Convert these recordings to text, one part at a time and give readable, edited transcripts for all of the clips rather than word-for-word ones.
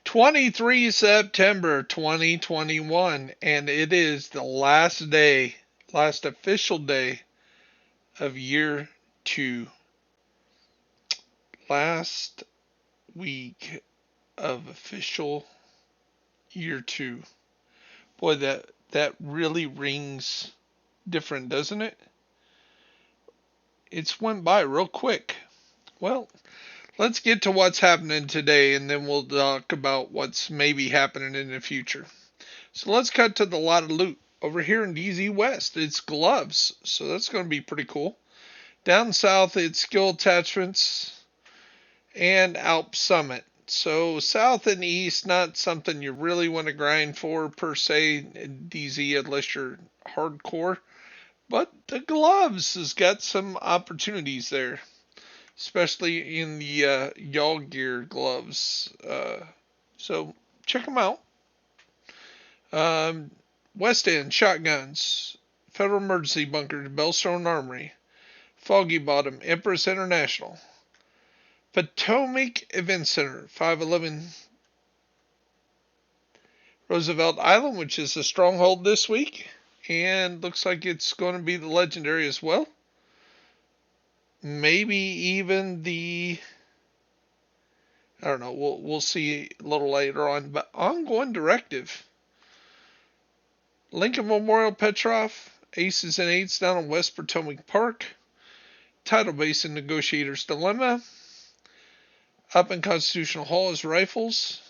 23 September 2021, and it is the last day, last official day of year two. Last week of official year two. Boy, that really rings different, doesn't it? It's went by real quick. Well, let's get to what's happening today, and then we'll talk about what's maybe happening in the future. So let's cut to the lot of loot. Over here in DZ West, it's gloves, so that's going to be pretty cool. Down south, it's skill attachments and Alp Summit. So south and east, not something you really want to grind for per se in DZ unless you're hardcore. But the gloves has got some opportunities there, especially in the y'all gear gloves. So check them out. West End shotguns, Federal Emergency Bunker, Bellstone Armory, Foggy Bottom, Empress International, Potomac Event Center, 511 Roosevelt Island, which is a stronghold this week, and looks like it's going to be the legendary as well. Maybe even I don't know. We'll see a little later on, but ongoing directive. Lincoln Memorial Petrov, Aces and Eights down in West Potomac Park. Tidal Basin Negotiator's Dilemma. Up in Constitutional Hall is Rifles.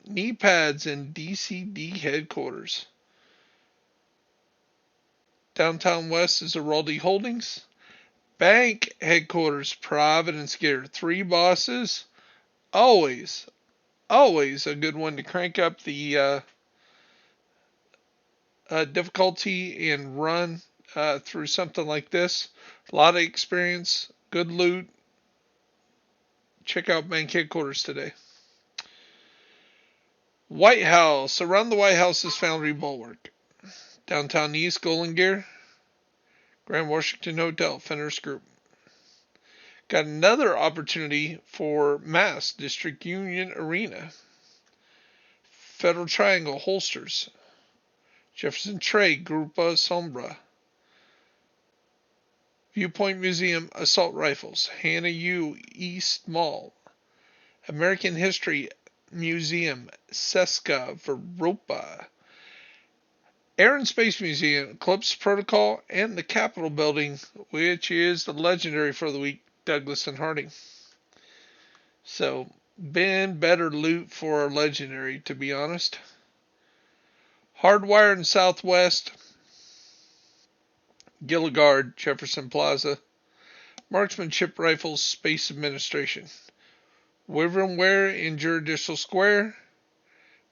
Knee pads in DCD headquarters. Downtown West is Araldi Holdings. Bank headquarters, Providence Gear. Three bosses. Always a good one to crank up the difficulty and run through something like this. A lot of experience, good loot. Check out bank headquarters today. White House. Around the White House is Foundry Bulwark. Downtown East, Golden Gear. Grand Washington Hotel, Fenner's Group. Got another opportunity for Mass District Union Arena. Federal Triangle Holsters. Jefferson Trade, Grupa Sombra. Viewpoint Museum Assault Rifles, Hannah U. East Mall. American History Museum, Seska Veropa. Air and Space Museum, Eclipse Protocol, and the Capitol Building, which is the legendary for the week, Douglas and Harding. So, been better loot for our legendary, to be honest. Hardwire in Southwest, Gilligard, Jefferson Plaza, Marksmanship Rifles, Space Administration, Wyvern Ware in Judicial Square,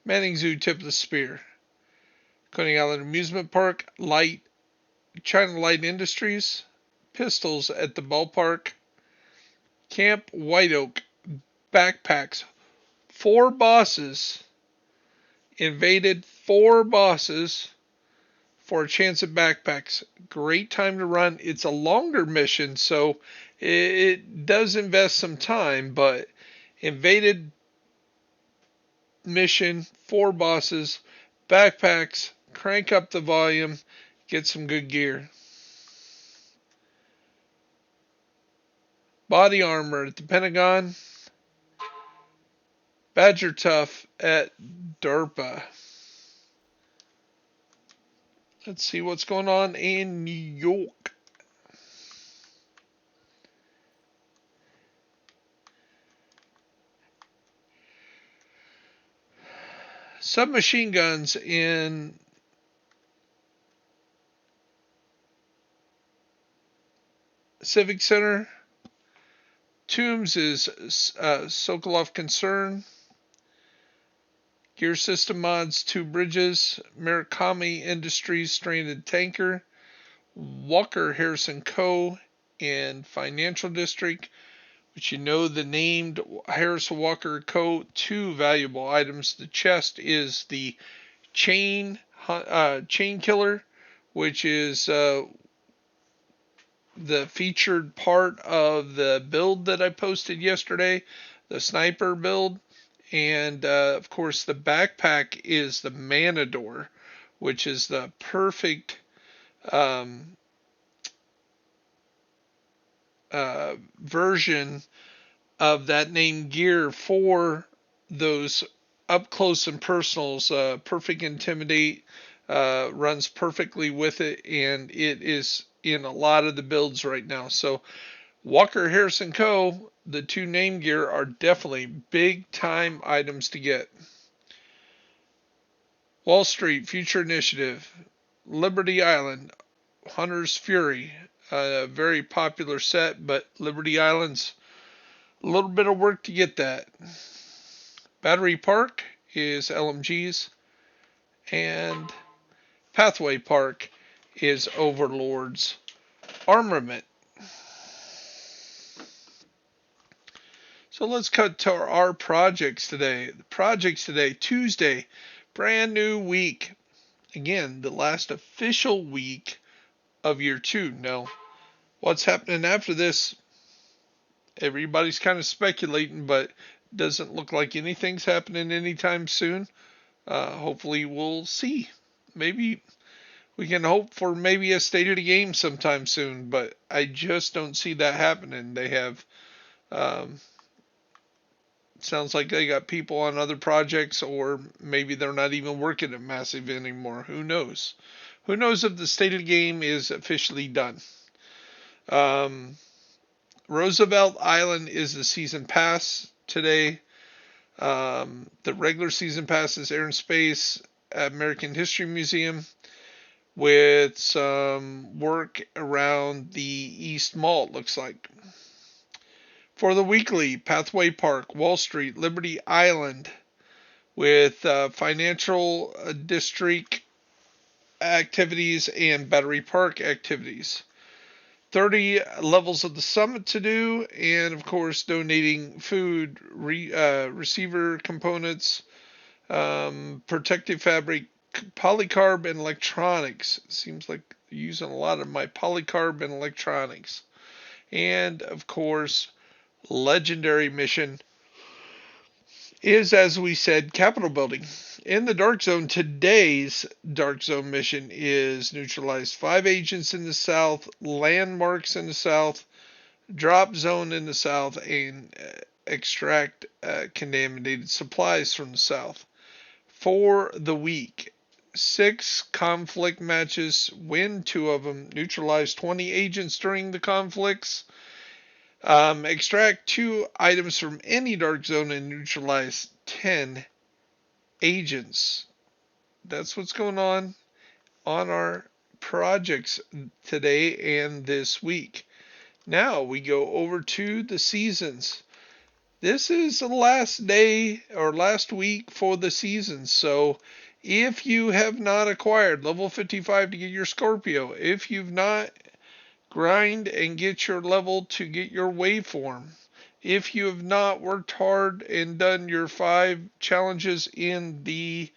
Manning Zoo, Tip of the Spear, Coney Island Amusement Park, China Light Industries, Pistols at the Ballpark, Camp White Oak, Backpacks, 4 bosses, invaded 4 bosses for a chance at backpacks. Great time to run. It's a longer mission, so it does invest some time, but invaded mission, 4 bosses, backpacks, crank up the volume, get some good gear. Body armor at the Pentagon. Badger Tough at DARPA. Let's see what's going on in New York. Submachine guns in Civic Center. Toombs is Sokolov Concern. Gear System Mods, 2 Bridges. Murakami Industries, Stranded Tanker. Walker Harrison Co. in Financial District, which you know the named Harrison Walker Co. 2 valuable items. The chest is the Chain Killer, which is the featured part of the build that I posted yesterday, the sniper build, And of course, the backpack is the Manador, which is the perfect um, version of that name gear for those up close and personals. Perfect Intimidate runs perfectly with it, and it is in a lot of the builds right now. So Walker Harrison Co., the two name gear are definitely big time items to get. Wall Street Future Initiative, Liberty Island, Hunter's Fury, a very popular set, but Liberty Island's a little bit of work to get that. Battery Park is LMG's, and Pathway Park is Overlord's armament. So let's cut to our projects today. The projects today, Tuesday, brand new week. Again, the last official week of year 2. Now, what's happening after this? Everybody's kind of speculating, but doesn't look like anything's happening anytime soon. Hopefully, we'll see. Maybe we can hope for maybe a state of the game sometime soon, but I just don't see that happening. They have, sounds like they got people on other projects, or maybe they're not even working at Massive anymore. Who knows? Who knows if the state of the game is officially done? Roosevelt Island is the season pass today. The regular season pass is Air and Space American History Museum with some work around the East Mall, it looks like. For the weekly, Pathway Park, Wall Street, Liberty Island with financial district activities and Battery Park activities. 30 levels of the summit to do, and of course donating food, receiver components, protective fabric, polycarb, and electronics. Seems like they're using a lot of my polycarb and electronics. And of course, legendary mission is, as we said, Capitol building. In the Dark Zone, today's Dark Zone mission is neutralize 5 agents in the south, landmarks in the south, drop zone in the south, and extract contaminated supplies from the south. For the week, 6 conflict matches, win 2 of them, neutralize 20 agents during the conflicts, extract 2 items from any Dark Zone, and neutralize 10 agents. That's what's going on our projects today and this week. Now we go over to the seasons. This is the last day or last week for the season. So if you have not acquired level 55 to get your Scorpio, if you've not grind and get your level to get your waveform, if you have not worked hard and done your 5 challenges in the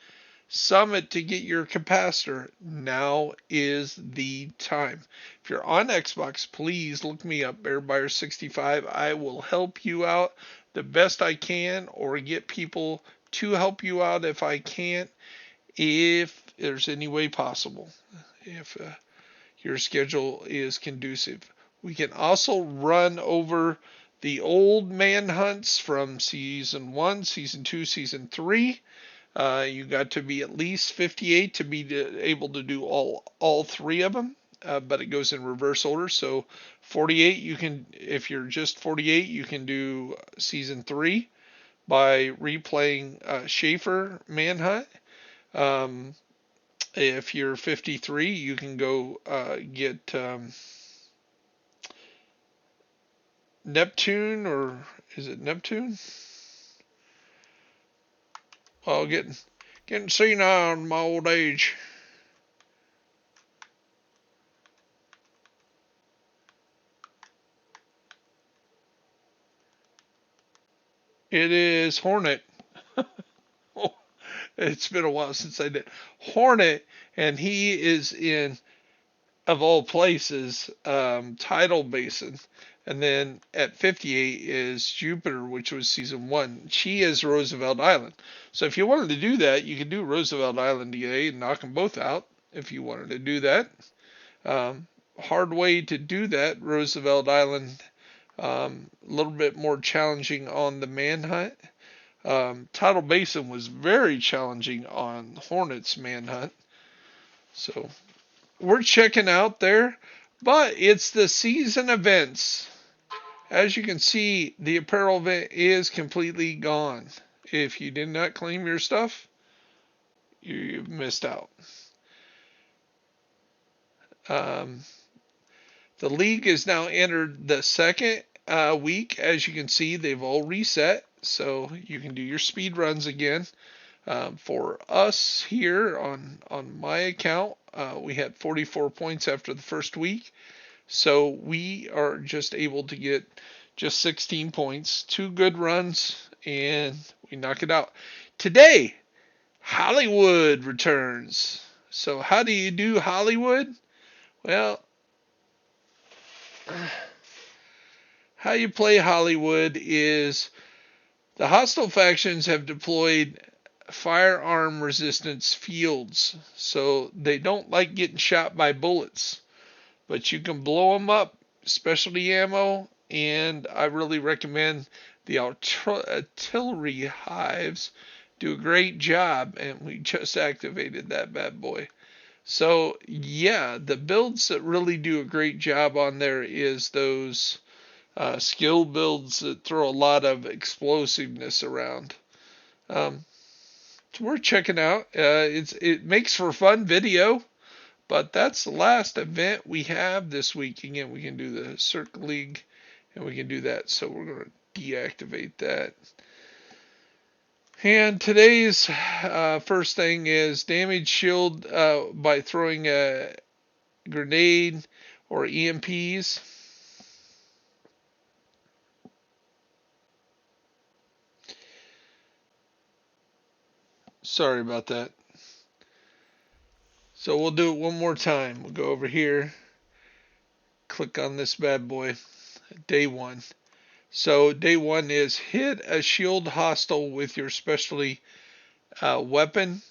summit to get your capacitor, now is the time. If you're on Xbox, please look me up, BearBuyer65. I will help you out the best I can, or get people to help you out if I can't, if there's any way possible, if your schedule is conducive. We can also run over the old manhunts from season 1, season 2, season 3. You got to be at least 58 to be able to do all 3 of them, but it goes in reverse order. So 48, you can, if you're just 48, you can do season 3 by replaying Schaefer Manhunt. If you're 53, you can go get Neptune, or is it Neptune? Oh, getting senile in my old age. It is Hornet. Oh, it's been a while since I did Hornet, and he is in, of all places, Tidal Basin. And then at 58 is Jupiter, which was season 1. She is Roosevelt Island. So if you wanted to do that, you could do Roosevelt Island today and knock them both out if you wanted to do that. Hard way to do that, Roosevelt Island, a little bit more challenging on the Manhunt. Tidal Basin was very challenging on Hornet's Manhunt. So we're checking out there, but it's the season events. As you can see, the apparel event is completely gone. If you did not claim your stuff, you've missed out. The league is now entered the second week. As you can see, they've all reset, so you can do your speed runs again. For us here on my account, we had 44 points after the first week, so we are just able to get just 16 points, 2 good runs, and we knock it out. Today, Hollywood returns. So how do you do Hollywood? Well, how you play Hollywood is the hostile factions have deployed firearm resistance fields, so they don't like getting shot by bullets, but you can blow them up, specialty ammo, and I really recommend the artillery hives do a great job, and we just activated that bad boy. So yeah, the builds that really do a great job on there is those skill builds that throw a lot of explosiveness around. It's worth checking out. It makes for fun video, but that's the last event we have this week. Again, we can do the Circle League, and we can do that. So we're going to deactivate that. And today's first thing is damage shield by throwing a grenade or EMPs. Sorry about that. So we'll do it one more time. We'll go over here, click on this bad boy, day 1. So day 1 is hit a shield hostile with your specialty weapon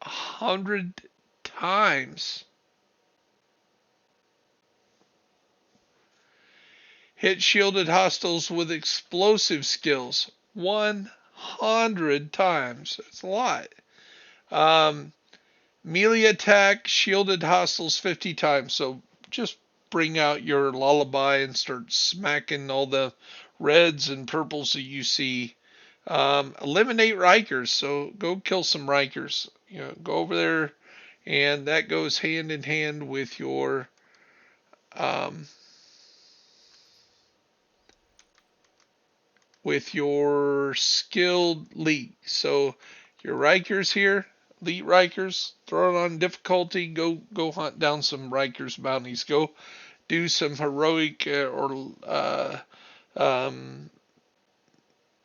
100 times. Hit shielded hostiles with explosive skills 100 times. That's a lot. Melee attack shielded hostiles 50 times. So just bring out your lullaby and start smacking all the reds and purples that you see. Eliminate Rikers. So go kill some Rikers. Go over there, and that goes hand in hand with your skilled league. So your Rikers here, elite Rikers, throw it on difficulty. Go hunt down some Rikers bounties. Go do some heroic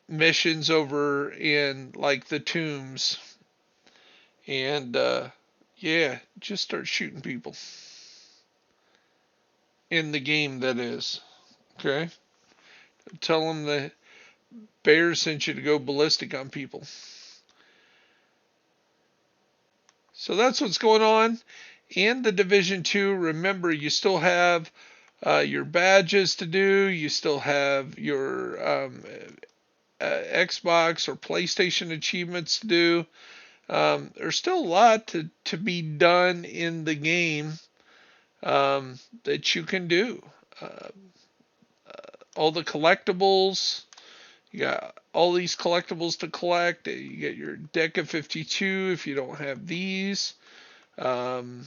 missions over in like the tombs, and yeah, just start shooting people in the game. That is okay. Tell them the bears sent you to go ballistic on people. So that's what's going on in the Division 2. Remember, you still have your badges to do. You still have your Xbox or PlayStation achievements to do. There's still a lot to be done in the game that you can do. All the collectibles. You got all these collectibles to collect. You get your deck of 52 if you don't have these. You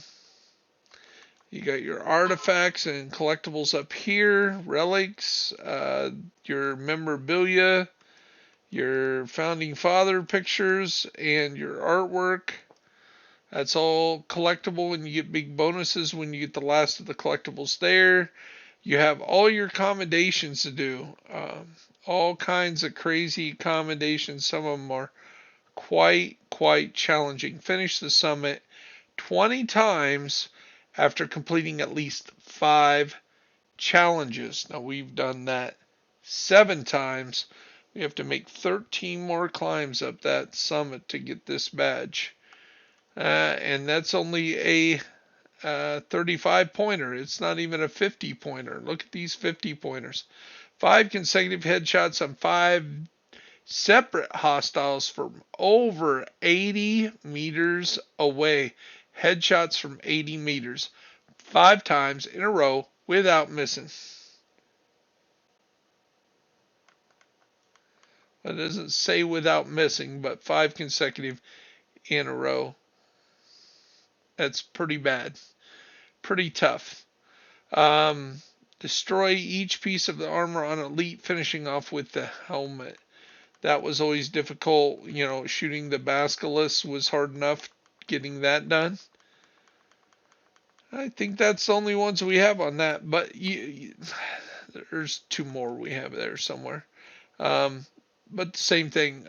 got your artifacts and collectibles up here, relics, your memorabilia, your founding father pictures, and your artwork. That's all collectible, and you get big bonuses when you get the last of the collectibles there. You have all your accommodations to do. All kinds of crazy accommodations. Some of them are quite challenging. Finish the summit 20 times after completing at least 5 challenges. Now we've done that 7 times. We have to make 13 more climbs up that summit to get this badge. And that's only a 35 pointer. It's not even a 50 pointer. Look at these 50 pointers. 5 consecutive headshots on 5 separate hostiles from over 80 meters away. Headshots from 80 meters. 5 times in a row without missing. It doesn't say without missing, but 5 consecutive in a row. That's pretty bad. Pretty tough. Destroy each piece of the armor on elite, finishing off with the helmet. That was always difficult. You know, shooting the basilisk was hard enough. Getting that done. I think that's the only ones we have on that. But there's 2 more we have there somewhere. But same thing.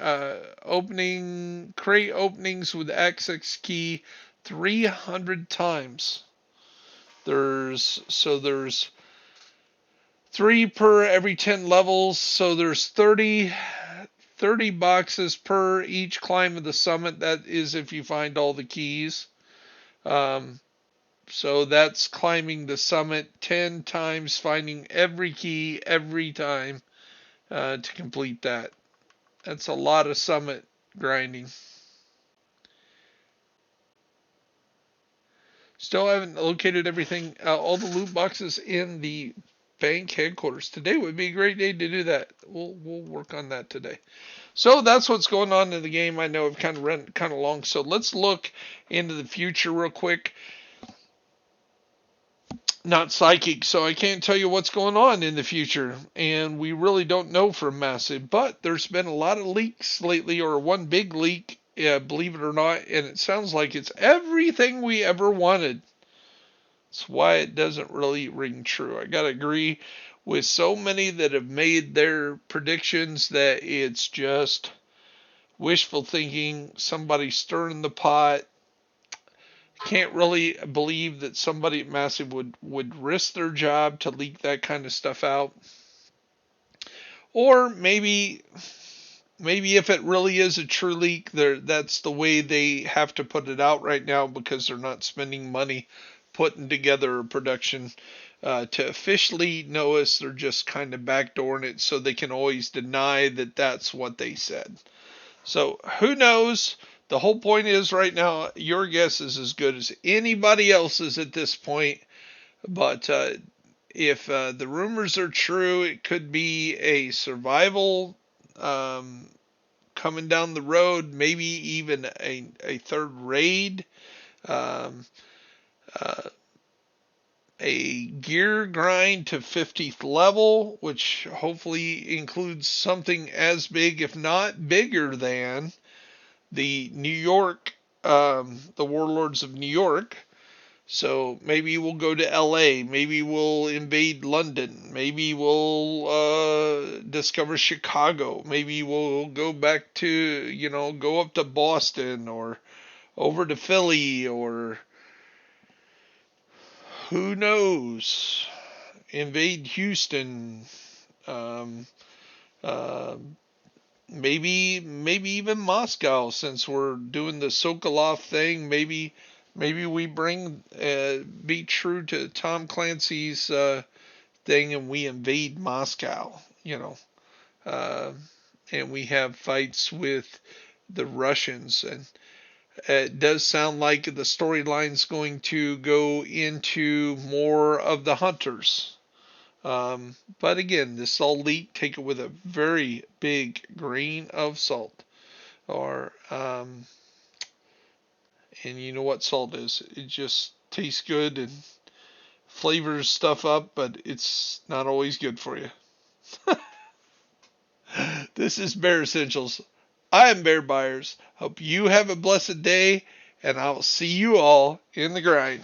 Crate openings with XX key 300 times. There's 3 per every 10 levels. So there's 30 boxes per each climb of the summit. That is if you find all the keys. So that's climbing the summit 10 times, finding every key every time to complete that. That's a lot of summit grinding. Still haven't located everything, all the loot boxes in the bank headquarters. Today would be a great day to do that. We'll work on that today. So that's what's going on in the game. I know I've kind of run kind of long, so let's look into the future real quick. Not psychic, so I can't tell you what's going on in the future, and we really don't know for Massive, but there's been a lot of leaks lately, or one big leak, believe it or not, and it sounds like it's everything we ever wanted. That's why it doesn't really ring true. I gotta agree with so many that have made their predictions that it's just wishful thinking, somebody stirring the pot. Can't really believe that somebody at Massive would risk their job to leak that kind of stuff out. Or maybe if it really is a true leak, that's the way they have to put it out right now because they're not spending money putting together a production to officially know us. They're just kind of backdooring it so they can always deny that that's what they said. So who knows? The whole point is right now, your guess is as good as anybody else's at this point. But if the rumors are true, it could be a survival coming down the road, maybe even a third raid, a gear grind to 50th level, which hopefully includes something as big, if not bigger than the New York, the Warlords of New York. So maybe we'll go to LA, maybe we'll invade London, maybe we'll discover Chicago, maybe we'll go back to, go up to Boston or over to Philly, or who knows, invade Houston, maybe even Moscow, since we're doing the Sokolov thing. Maybe we be true to Tom Clancy's thing, and we invade Moscow, and we have fights with the Russians. And it does sound like the storyline's going to go into more of the hunters. But again, this is all leaked. Take it with a very big grain of salt. And you know what salt is. It just tastes good and flavors stuff up, but it's not always good for you. This is Bear Essentials. I am Bear Byers. Hope you have a blessed day, and I'll see you all in the grind.